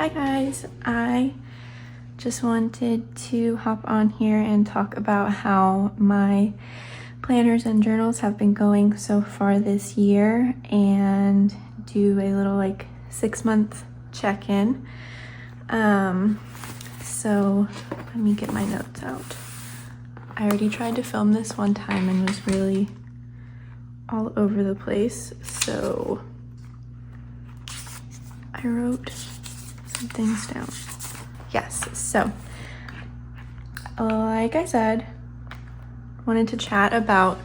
Hi guys, I just wanted to hop on here and talk about how my planners and journals have been going so far this year and do a little 6-month check-in. So let me get my notes out. I already tried to film this one time and was really all over the place, so I wrote some things down. Yes, so like I said, wanted to chat about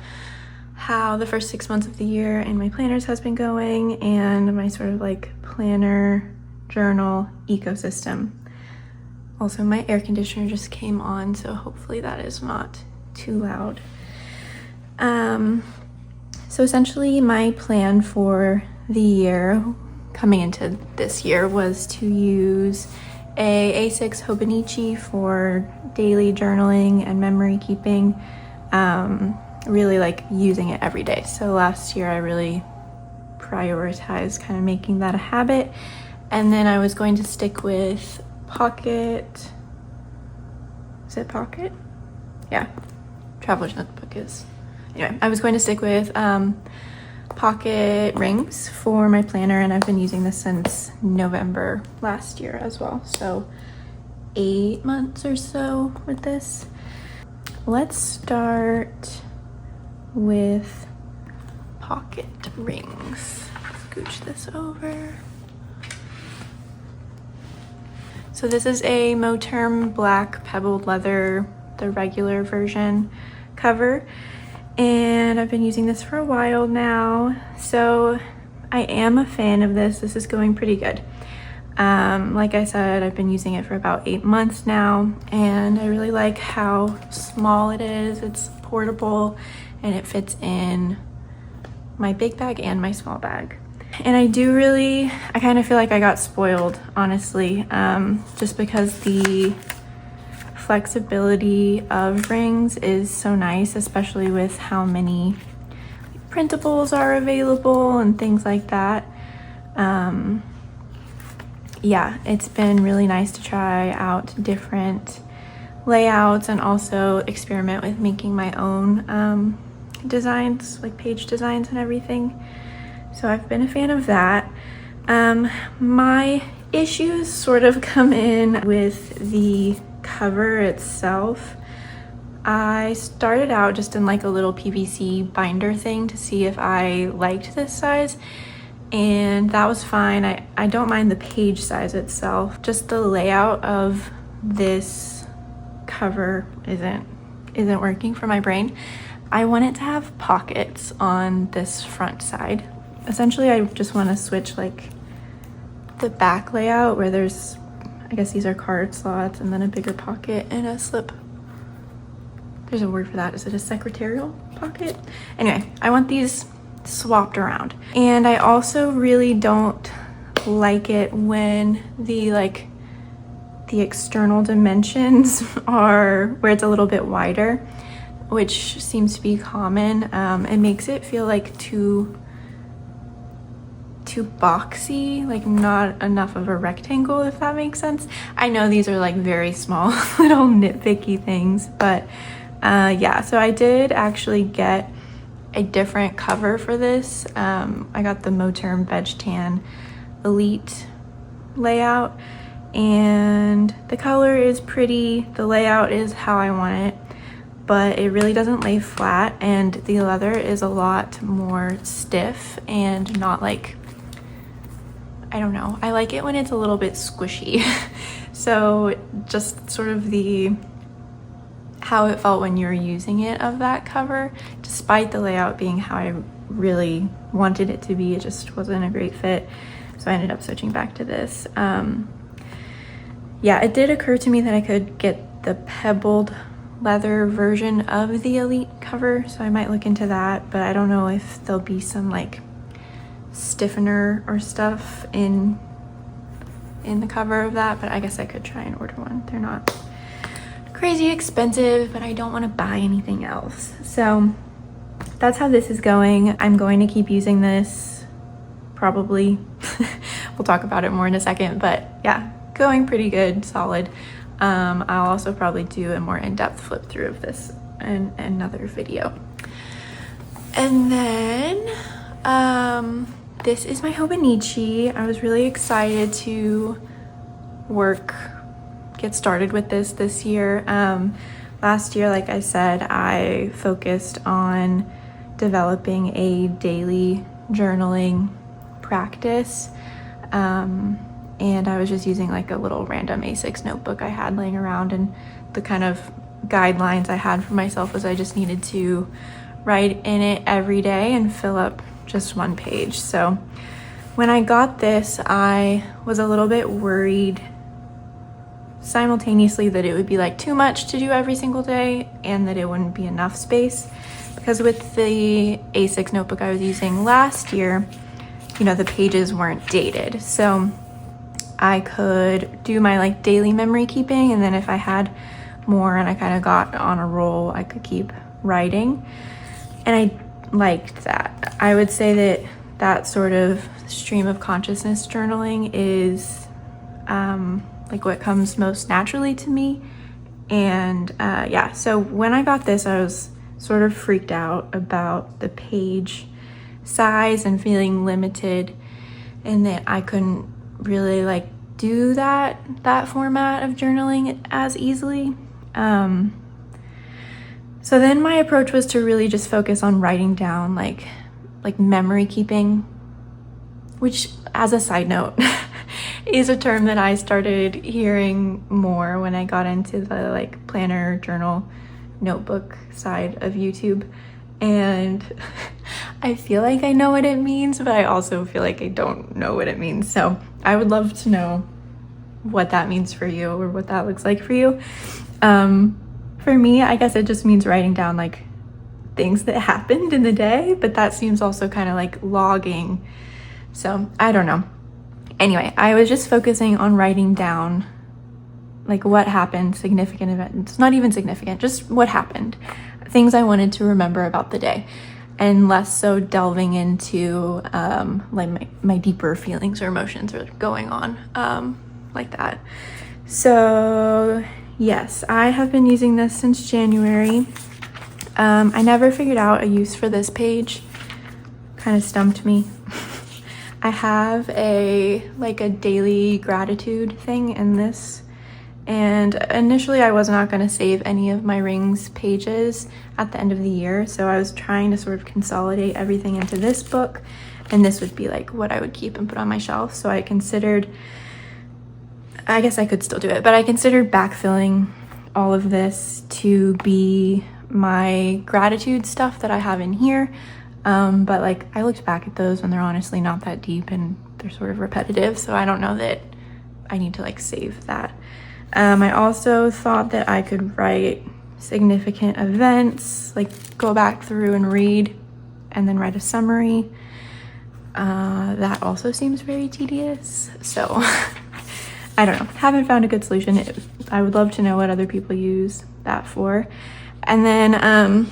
how the first 6 months of the year in my planners has been going and my sort of planner journal ecosystem. Also, my air conditioner just came on, so hopefully that is not too loud. So essentially my plan for the year coming into this year was to use a A6 Hobonichi for daily journaling and memory keeping, really using it every day. So last year I really prioritized kind of making that a habit, and then I was going to stick with Pocket. Is it Pocket? Yeah, Traveler's Notebook is. Anyway, I was going to stick with Pocket rings for my planner, and I've been using this since November last year as well. So 8 months or so with this. Let's start with Pocket rings. Scooch this over. So this is a Moterm black pebbled leather, the regular version cover. And I've been using this for a while now. So I am a fan of this. This is going pretty good. Like I said, I've been using it for about 8 months now, and I really like how small it is. It's portable and it fits in my big bag and my small bag. And I kind of feel like I got spoiled, honestly, just because the flexibility of rings is so nice, especially with how many printables are available and things like that. Yeah, it's been really nice to try out different layouts and also experiment with making my own designs, like page designs and everything. So I've been a fan of that. My issues sort of come in with the cover itself. I started out just in a little PVC binder thing to see if I liked this size, and that was fine. I don't mind the page size itself, just the layout of this cover isn't working for my brain. I want it to have pockets on this front side. Essentially, I just want to switch the back layout where there's, I guess these are card slots, and then a bigger pocket and a slip. There's a word for that. Is it a secretarial pocket? Anyway, I want these swapped around. And I also really don't like it when the external dimensions are where it's a little bit wider, which seems to be common. It makes it feel too boxy, not enough of a rectangle, if that makes sense. I know these are very small little nitpicky things, but yeah, so I did actually get a different cover for this. I got the Moterm Veg Tan Elite layout, and the color is pretty, the layout is how I want it, but it really doesn't lay flat, and the leather is a lot more stiff and not I don't know. I like it when it's a little bit squishy. So just sort of how it felt when you were using it of that cover, despite the layout being how I really wanted it to be, it just wasn't a great fit. So I ended up switching back to this. Yeah, it did occur to me that I could get the pebbled leather version of the Elite cover, so I might look into that, but I don't know if there'll be some stiffener or stuff in the cover of that, but I guess I could try and order one. They're not crazy expensive, but I don't want to buy anything else. So that's how this is going. I'm going to keep using this probably. We'll talk about it more in a second, but yeah, going pretty good, solid. I'll also probably do a more in-depth flip through of this in another video. And then this is my Hobonichi. I was really excited to get started with this year. Last year, like I said, I focused on developing a daily journaling practice. And I was just using like a little random A6 notebook I had laying around, and the kind of guidelines I had for myself was I just needed to write in it every day and fill up just one page. So when I got this, I was a little bit worried simultaneously that it would be like too much to do every single day and that it wouldn't be enough space, because with the A6 notebook I was using last year, you know, the pages weren't dated. So I could do my like daily memory keeping, and then if I had more and I kind of got on a roll, I could keep writing. And I liked that. I would say that that sort of stream of consciousness journaling is like what comes most naturally to me. And yeah, so when I got this, I was sort of freaked out about the page size and feeling limited, and that I couldn't really like do that format of journaling as easily. So then my approach was to really just focus on writing down like memory keeping, which, as a side note, is a term that I started hearing more when I got into the like planner, journal, notebook side of YouTube. And I feel like I know what it means, but I also feel like I don't know what it means. So I would love to know what that means for you, or what that looks like for you. For me, I guess it just means writing down like things that happened in the day, but that seems also kind of like logging. So I don't know. Anyway, I was just focusing on writing down like what happened, significant events, not even significant, just what happened, things I wanted to remember about the day, and less so delving into like my deeper feelings or emotions are going on like that. So yes, I have been using this since January. I never figured out a use for this page. Kind of stumped me. I have a daily gratitude thing in this, and initially I was not going to save any of my rings pages at the end of the year, so I was trying to sort of consolidate everything into this book, and this would be like what I would keep and put on my shelf. So I considered, I guess I could still do it, but I considered backfilling all of this to be my gratitude stuff that I have in here. But like I looked back at those and they're honestly not that deep and they're sort of repetitive, so I don't know that I need to like save that. I also thought that I could write significant events, like go back through and read and then write a summary. That also seems very tedious, so I don't know, haven't found a good solution. I would love to know what other people use that for. And then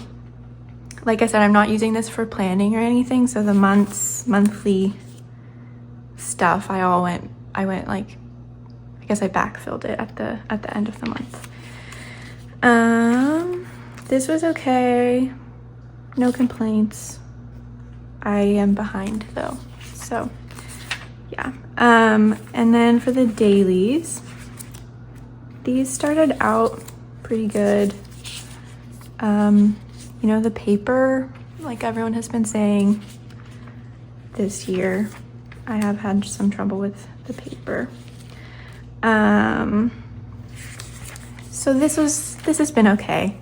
like I said, I'm not using this for planning or anything, so the monthly stuff I went like, I guess I backfilled it at the end of the month. This was okay, no complaints. I am behind though, so yeah. And then for the dailies, these started out pretty good. You know, the paper, like everyone has been saying this year, I have had some trouble with the paper. So this has been okay.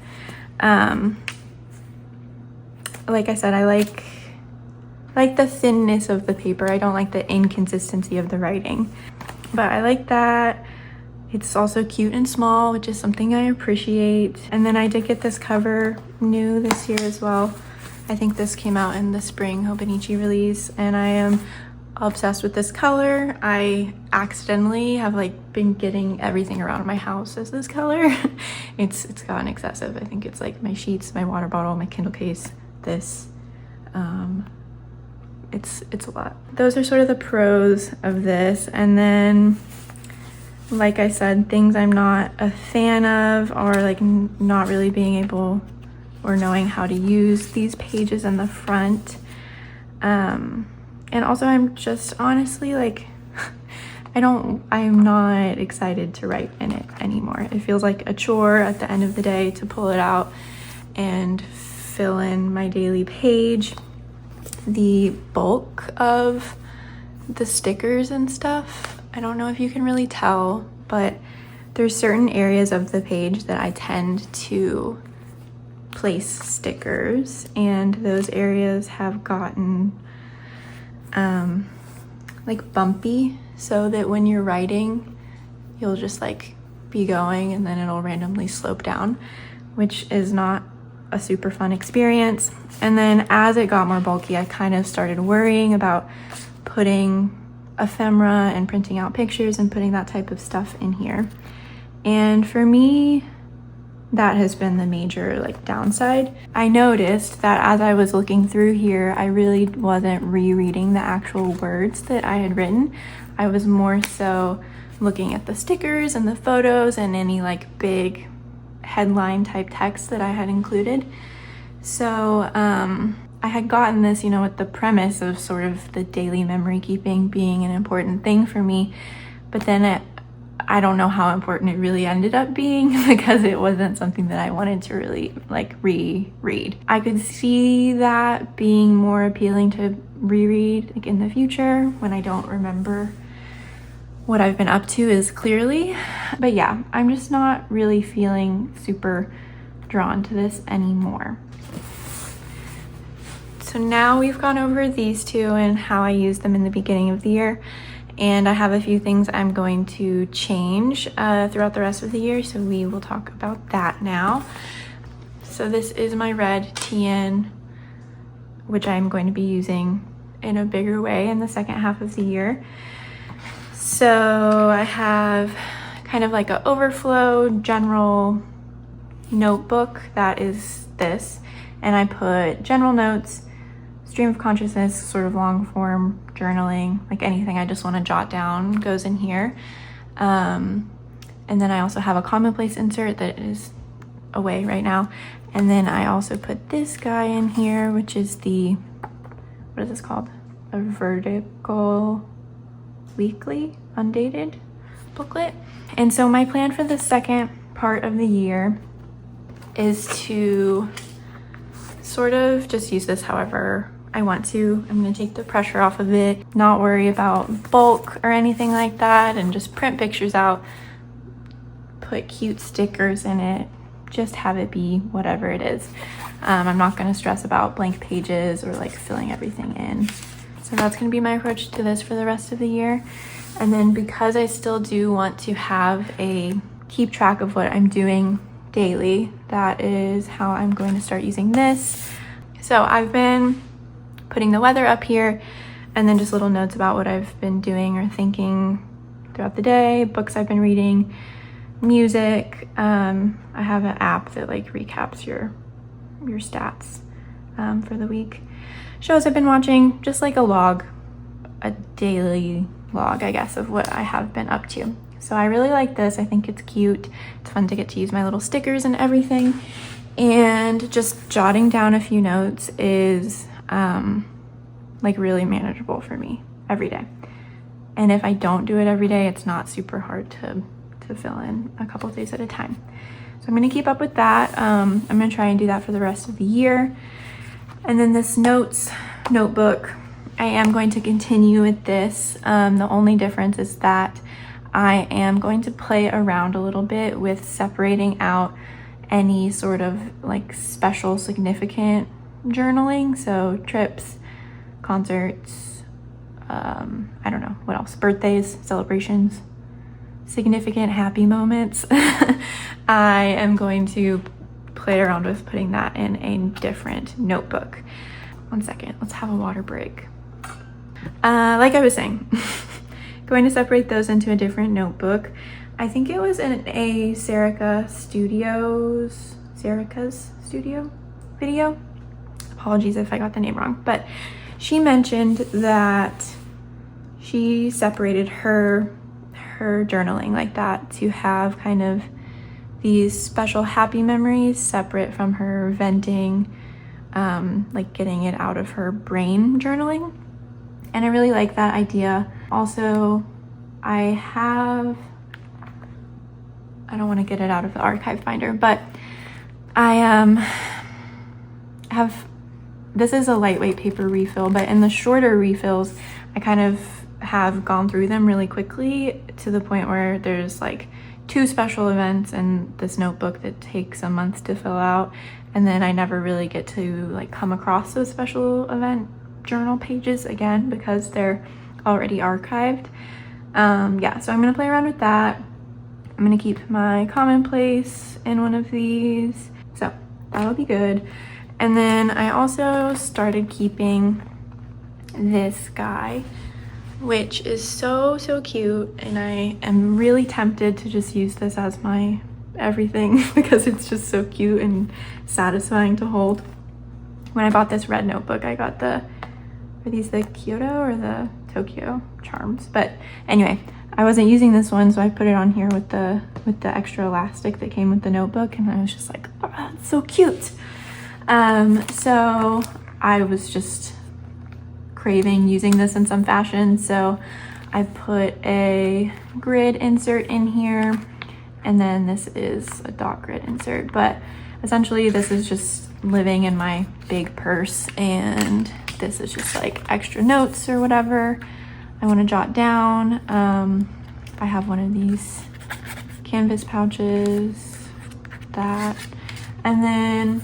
Like I said, I like the thinness of the paper. I don't like the inconsistency of the writing, but I like that. It's also cute and small, which is something I appreciate. And then I did get this cover new this year as well. I think this came out in the spring Hobonichi release, and I am obsessed with this color. I accidentally have like been getting everything around my house as this color. It's gotten excessive. I think it's like my sheets, my water bottle, my Kindle case, this. It's a lot. Those are sort of the pros of this. And then like I said, things I'm not a fan of, or like not really being able or knowing how to use these pages in the front. And also I'm just honestly like, I'm not excited to write in it anymore. It feels like a chore at the end of the day to pull it out and fill in my daily page. The bulk of the stickers and stuff, I don't know if you can really tell, but there's certain areas of the page that I tend to place stickers, and those areas have gotten like bumpy, so that when you're writing you'll just like be going and then it'll randomly slope down, which is not a super fun experience. And then as it got more bulky, I kind of started worrying about putting ephemera and printing out pictures and putting that type of stuff in here. And for me, that has been the major like downside. I noticed that as I was looking through here, I really wasn't rereading the actual words that I had written. I was more so looking at the stickers and the photos and any like big headline type text that I had included. So I had gotten this, with the premise of sort of the daily memory keeping being an important thing for me, but then I don't know how important it really ended up being because it wasn't something that I wanted to really like reread. I could see that being more appealing to reread like in the future when I don't remember what I've been up to as clearly. But yeah, I'm just not really feeling super drawn to this anymore. So now we've gone over these two and how I used them in the beginning of the year. And I have a few things I'm going to change throughout the rest of the year, so we will talk about that now. So this is my red TN, which I'm going to be using in a bigger way in the second half of the year. So I have kind of like an overflow general notebook that is this, and I put general notes, stream of consciousness, sort of long form journaling, like anything I just want to jot down goes in here. And then I also have a commonplace insert that is away right now. And then I also put this guy in here, which is what is this called? A vertical weekly undated booklet. And so my plan for the second part of the year is to sort of just use this however I want to. I'm going to take the pressure off of it, not worry about bulk or anything like that, and just print pictures out, put cute stickers in it, just have it be whatever it is. I'm not going to stress about blank pages or like filling everything in. So that's going to be my approach to this for the rest of the year. And then because I still do want to keep track of what I'm doing daily, that is how I'm going to start using this. So I've been putting the weather up here and then just little notes about what I've been doing or thinking throughout the day, books I've been reading, music. I have an app that like recaps your stats for the week. Shows I've been watching, just like a daily log, I guess, of what I have been up to. So I really like this. I think it's cute. It's fun to get to use my little stickers and everything. And just jotting down a few notes is like really manageable for me every day. And if I don't do it every day, it's not super hard to fill in a couple of days at a time. So I'm going to keep up with that. I'm going to try and do that for the rest of the year. And then this notebook, I am going to continue with this. The only difference is that I am going to play around a little bit with separating out any sort of like special significant journaling. So trips, concerts, I don't know what else, birthdays, celebrations, significant happy moments. I am going to play around with putting that in a different notebook. One second, let's have a water break. Like I was saying, going to separate those into a different notebook. I think it was in a Serica's studio video. Apologies if I got the name wrong, but she mentioned that she separated her her journaling like that, to have kind of these special happy memories separate from her venting, like getting it out of her brain journaling. And I really like that idea. Also, I don't want to get it out of the archive binder, but I have, this is a lightweight paper refill, but in the shorter refills, I kind of have gone through them really quickly to the point where there's like 2 special events in this notebook that takes a month to fill out, and then I never really get to like come across those special event journal pages again because they're already archived. Yeah, so I'm gonna play around with that. I'm gonna keep my commonplace in one of these, so that'll be good. And then I also started keeping this guy, which is so cute, and I am really tempted to just use this as my everything because it's just so cute and satisfying to hold. When I bought this red notebook, I got are these the Kyoto or the Tokyo charms? But anyway, I wasn't using this one, so I put it on here with the extra elastic that came with the notebook, and I was just like, oh, that's so cute. So I was just craving using this in some fashion, so I put a grid insert in here, and then this is a dot grid insert, but essentially this is just living in my big purse, and this is just like extra notes or whatever I want to jot down. I have one of these canvas pouches, that, and then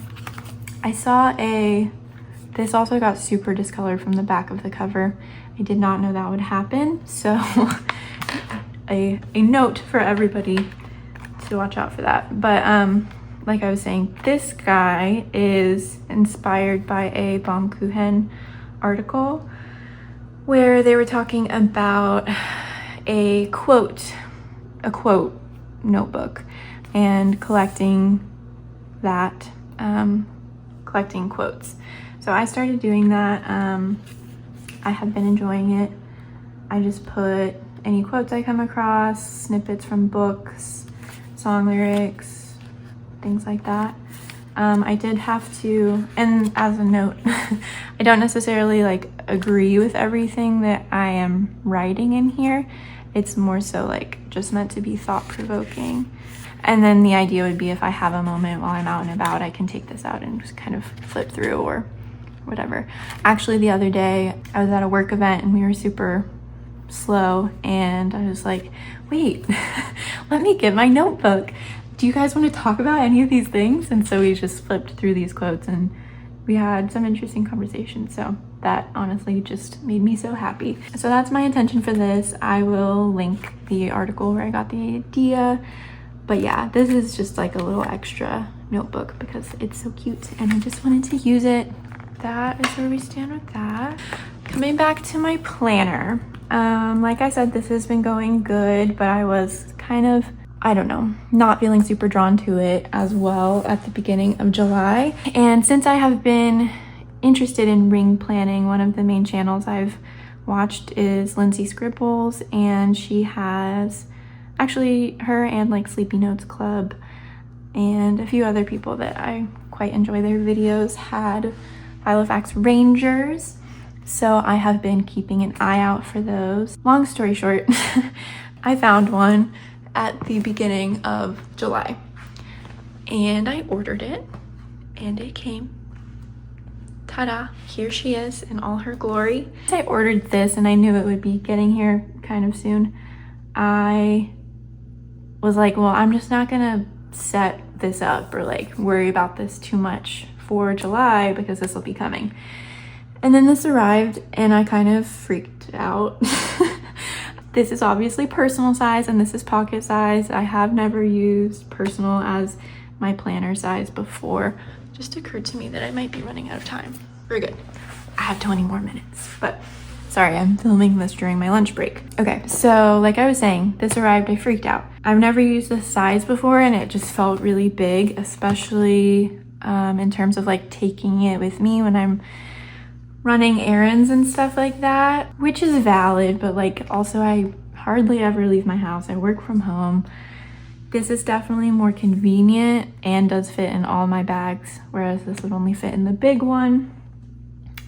I saw this also got super discolored from the back of the cover. I did not know that would happen, so a note for everybody to watch out for that. But like I was saying, this guy is inspired by a Baumkuchen article where they were talking about a quote notebook and collecting that, collecting quotes. So I started doing that. I have been enjoying it. I just put any quotes I come across, snippets from books, song lyrics, things like that. I did have to, and as a note, I don't necessarily like agree with everything that I am writing in here. It's more so like just meant to be thought-provoking. And then the idea would be if I have a moment while I'm out and about, I can take this out and just kind of flip through or whatever. Actually, the other day I was at a work event and we were super slow, and I was like, wait, let me get my notebook. Do you guys want to talk about any of these things? And so we just flipped through these quotes and we had some interesting conversations. So that honestly just made me so happy. So that's my intention for this. I will link the article where I got the idea. But yeah, this is just like a little extra notebook because it's so cute and I just wanted to use it. That is where we stand with that. Coming back to my planner. Like I said, this has been going good, but I was kind of, I don't know, not feeling super drawn to it as well at the beginning of July. And since I have been interested in ring planning, one of the main channels I've watched is Lindsay Scribbles, and she has actually, her and like Sleepy Notes Club and a few other people that I quite enjoy their videos had Filofax Rangers. So I have been keeping an eye out for those. Long story short, I found one at the beginning of July and I ordered it and it came. Ta-da, here she is in all her glory. I ordered this and I knew it would be getting here kind of soon. I was like, well, I'm just not gonna set this up or like worry about this too much for July because this will be coming. And then this arrived and I kind of freaked out. This is obviously personal size and this is pocket size. I have never used personal as my planner size before. It just occurred to me that I might be running out of time. We're good. I have 20 more minutes, but sorry, I'm filming this during my lunch break. Okay, so like I was saying, this arrived, I freaked out. I've never used this size before and it just felt really big, especially in terms of like taking it with me when I'm running errands and stuff like that, which is valid, but like also I hardly ever leave my house. I work from home. This is definitely more convenient and does fit in all my bags, whereas this would only fit in the big one.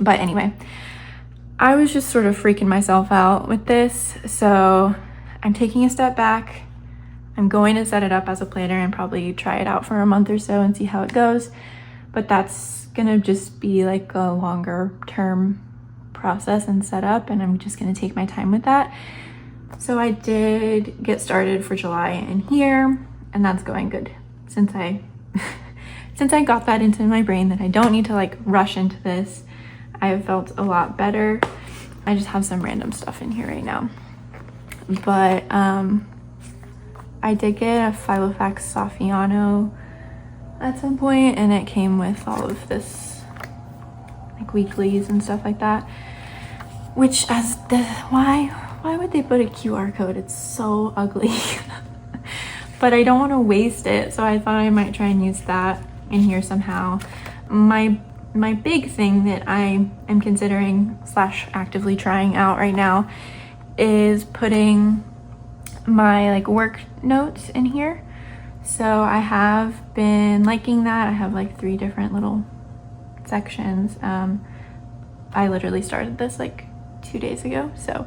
But anyway, I was just sort of freaking myself out with this. So I'm taking a step back. I'm going to set it up as a planner and probably try it out for a month or so and see how it goes. But that's gonna just be like a longer term process and setup, and I'm just gonna take my time with that. So I did get started for July in here, and that's going good. Since I got that into my brain that I don't need to like rush into this, I have felt a lot better. I just have some random stuff in here right now. But I did get a Filofax Saffiano at some point, and it came with all of this like weeklies and stuff like that, which why would they put a QR code? It's so ugly. But I don't want to waste it, so I thought I might try and use that in here somehow. My big thing that I am considering / actively trying out right now is putting my like work notes in here. So I have been liking that. I have like 3 different little sections. I literally started this like 2 days ago, so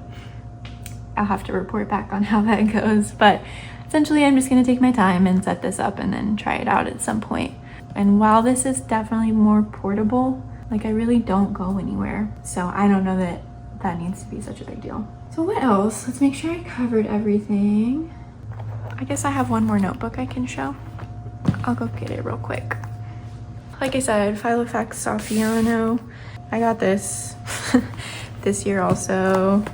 I'll have to report back on how that goes. But essentially I'm just gonna take my time and set this up and then try it out at some point. And while this is definitely more portable, like I really don't go anywhere. So I don't know that that needs to be such a big deal. So what else? Let's make sure I covered everything. I guess I have one more notebook I can show. I'll go get it real quick. Like I said, Filofax Saffiano. I got this this year also.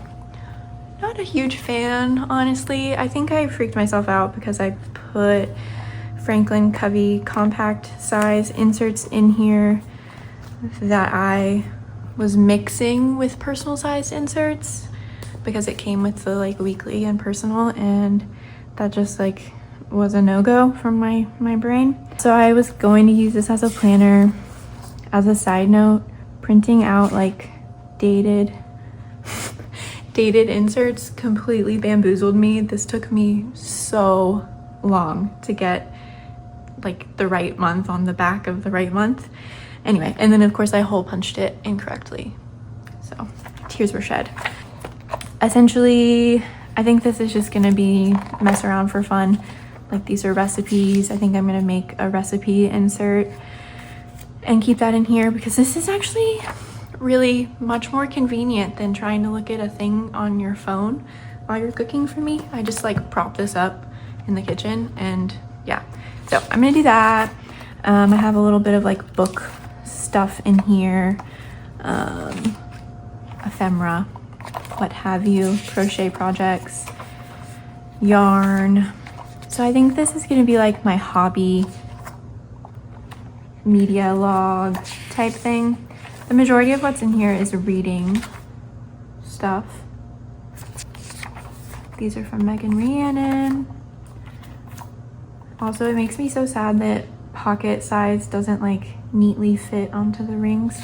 Not a huge fan, honestly. I think I freaked myself out because I put Franklin Covey compact size inserts in here that I was mixing with personal size inserts because it came with the like weekly and personal, and that just like was a no-go from my brain. So I was going to use this as a planner. As a side note, printing out like dated inserts completely bamboozled me. This took me so long to get like the right month on the back of the right month. Anyway, and then of course I hole punched it incorrectly. So tears were shed. Essentially, I think this is just gonna be mess around for fun. Like these are recipes. I think I'm gonna make a recipe insert and keep that in here because this is actually really much more convenient than trying to look at a thing on your phone while you're cooking for me. I just like prop this up in the kitchen and yeah. So I'm gonna do that. I have a little bit of like book stuff in here, ephemera, what have you, crochet projects, yarn. So I think this is gonna be like my hobby media log type thing. The majority of what's in here is reading stuff. These are from Megan Rhiannon. Also, it makes me so sad that pocket size doesn't like neatly fit onto the rings.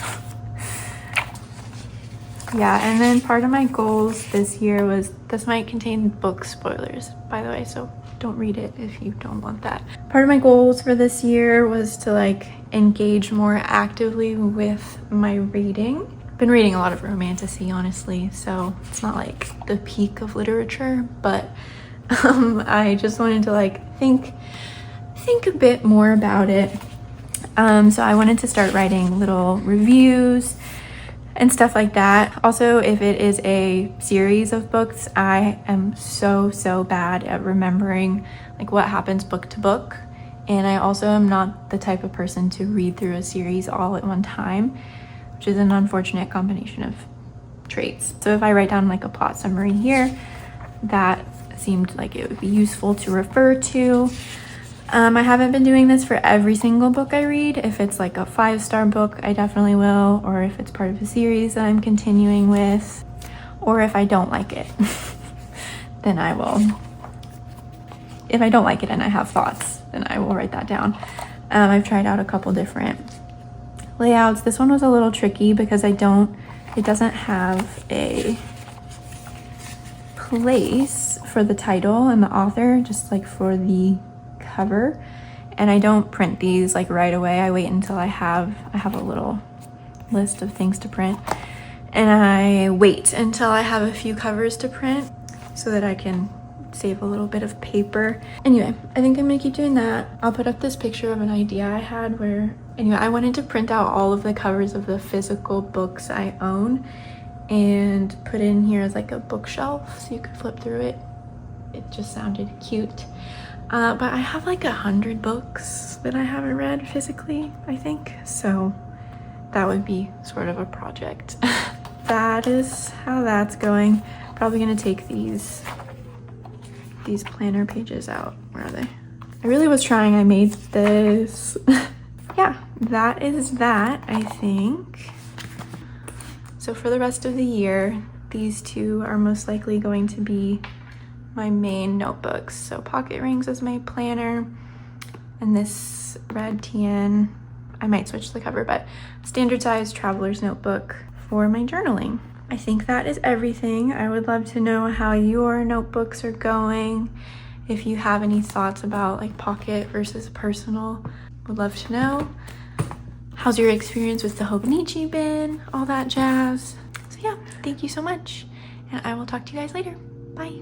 Yeah, and then part of my goals this year was, this might contain book spoilers, by the way, so don't read it if you don't want that. Part of my goals for this year was to like engage more actively with my reading. Been reading a lot of romantasy, honestly, so it's not like the peak of literature, but I just wanted to like think a bit more about it. So I wanted to start writing little reviews and stuff like that. Also, if it is a series of books, I am so bad at remembering like what happens book to book. And I also am not the type of person to read through a series all at one time, which is an unfortunate combination of traits. So if I write down like a plot summary here, that seemed like it would be useful to refer to. I haven't been doing this for every single book I read. If it's like a 5-star book, I definitely will, or if it's part of a series that I'm continuing with, or if I don't like it, then I will. If I don't like it and I have thoughts, then I will write that down. I've tried out a couple different layouts. This one was a little tricky because it doesn't have a place for the title and the author, just like for the cover. And I don't print these like right away. I wait until I have a little list of things to print. And I wait until I have a few covers to print so that I can save a little bit of paper. Anyway, I think I'm gonna keep doing that. I'll put up this picture of an idea I had where, anyway, I wanted to print out all of the covers of the physical books I own and put it in here as like a bookshelf so you could flip through it. It just sounded cute. But I have like 100 books that I haven't read physically, I think. So that would be sort of a project. That is how that's going. Probably gonna take these planner pages out. Where are they? I really was trying. I made this. Yeah, that is that, I think. So for the rest of the year, these two are most likely going to be my main notebooks. So pocket rings as my planner, and this red TN, I might switch the cover, but standard size traveler's notebook for my journaling. I think that is everything. I would love to know how your notebooks are going. If you have any thoughts about like pocket versus personal, would love to know. How's your experience with the Hobonichi been? All that jazz. So yeah, thank you so much. And I will talk to you guys later. Bye.